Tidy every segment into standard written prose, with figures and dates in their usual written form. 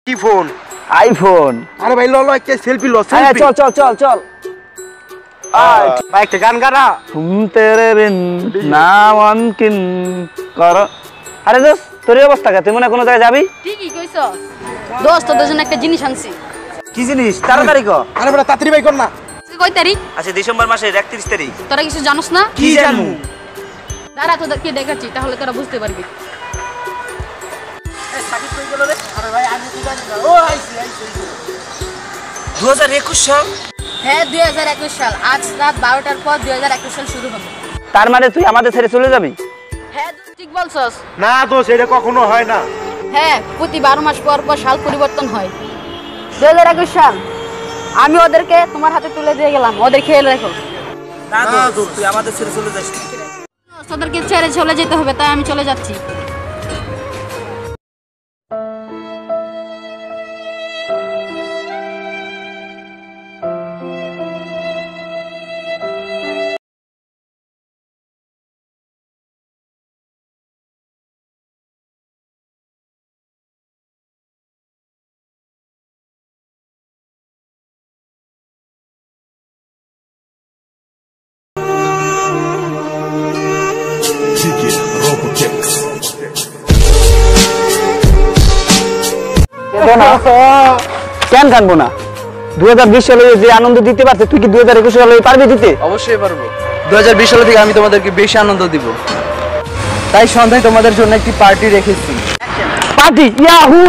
কি phone? IPhone. আরে ভাই লো একটা সেলফি লো হ্যাঁ সেলফি। চল ভাই একটা গান গানা। তুম তেরে বিন না মুমকিন কর। আরে দোস্ত তোর এই অবস্থা কে? তুই মনে হয় কোনো জায়গায় যাবি? ঠিকই কইছো দোস্ত, তোদের জন্য একটা জিনিস আনছি। কি জিনিস? তাড়াতাড়ি কর। আরে বড় তাড়াতাড়ি ভাই কর না। আজকে কয় তারিখ? আচ্ছা ডিসেম্বর মাসের 31 তারিখ। তোরা কিছু জানোস না? কি জানমু? দাঁড়া তোদেরকে দেখাচ্ছি, তাহলে তোরা বুঝতে পারবি। আরে ভাই আমি কি জানি না। ও আইছি 2021 সাল। হ্যাঁ 2021 সাল। আজ রাত 12টার পর 2021 সাল শুরু হবে। তার মানে তুই আমাদের ছেড়ে চলে যাবি? হ্যাঁ ঠিক বলছস। না দোষ এটা কখনো হয় না। হ্যাঁ প্রতি 12 মাস পর পর সাল পরিবর্তন হয়। 2021 সাল আমি ওদেরকে তোমার হাতে তুলে দিয়ে গেলাম, ওদের খেয়াল রাখো। না দোস্ত তুই আমাদের ছেড়ে চলে যাস। ওদেরকে ছেড়ে চলে যেতে হবে, তাই আমি চলে যাচ্ছি। কেন কানবো না? 2020 সালে যে আনন্দ দিতে পারছে তুই কি 2021 সালে পারবি দিতে? অবশ্যই পারবো। 2020 সাল থেকে আমি তোমাদেরকে বেশি আনন্দ দিব, তাই সন্ধ্যায় তোমাদের জন্য একটি পার্টি রেখেছি। Party Yahoo!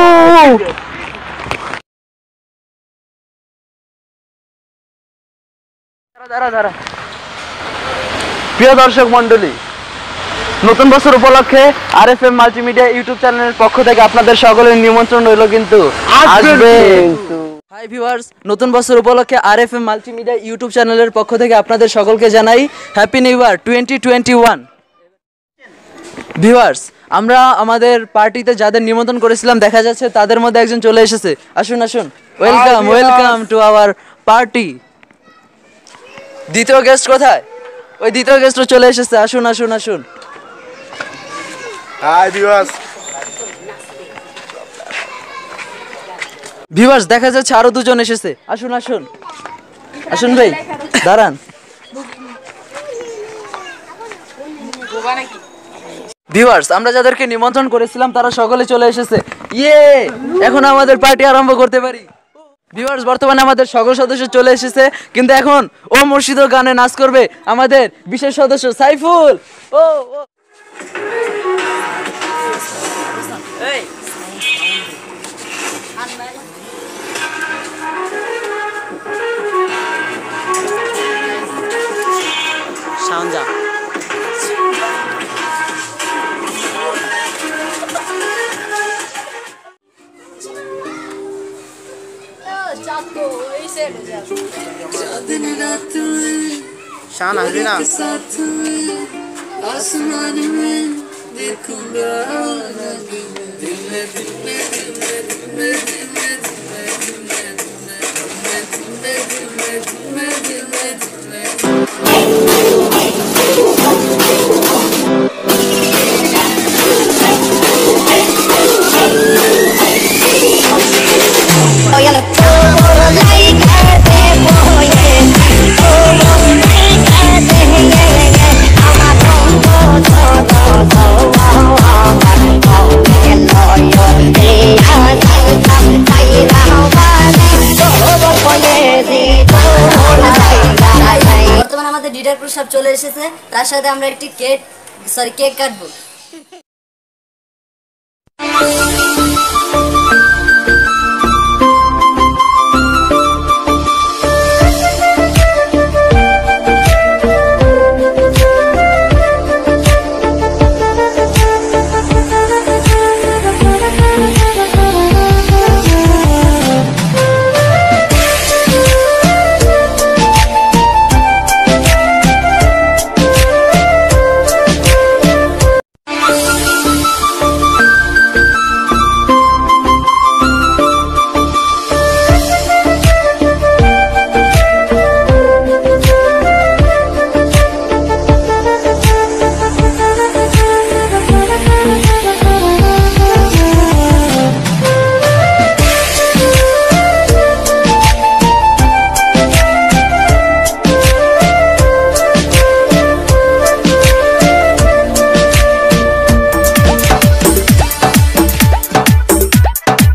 দাঁড়া প্রিয় দর্শক মন্ডলী, নতুন বছর উপলক্ষে আরএফএম মাল্টিমিডিয়া ইউটিউব চ্যানেলের পক্ষ থেকে আপনাদের সকলের নিমন্ত্রণ রইল, কিন্তু আসবেন। হাই ভিউয়ার্স, নতুন বছর উপলক্ষে আরএফএম মাল্টিমিডিয়া ইউটিউব চ্যানেলের পক্ষ থেকে আপনাদের সকলকে জানাই হ্যাপি নিউ ইয়ার 2021। ভিউয়ার্স, আমরা আমাদের পার্টিতে যাদের নিমন্ত্রণ করেছিলাম দেখা যাচ্ছে তাদের মধ্যে একজন চলে এসেছে। আসুন ওয়েলকাম টু আওয়ার পার্টি। দ্বিতীয় গেস্ট কোথায়? ওই দ্বিতীয় গেস্টও চলে এসেছে। আসুন হাই ভিউয়ার্স। ভিউয়ার্স, দেখা যাচ্ছে আরো দুজন এসেছে। আসুন ভাই, দাঁড়ান। ভিউয়ার্স, আমরা যাদেরকে নিমন্ত্রণ করেছিলাম তারা সকলে চলে এসেছে। এখন আমাদের পার্টি আরম্ভ করতে পারি। ভিউয়ার্স, বর্তমানে আমাদের সকল সদস্য চলে এসেছে, কিন্তু এখন ও মুর্শিদ গানে নাচ করবে আমাদের বিশেষ সদস্য সাইফুল। সাউন্ড শান আসবি না? বর্তমানে আমাদের ডিডার প্রসাদ চলে এসেছে, তার সাথে আমরা একটি কেক কাটবো।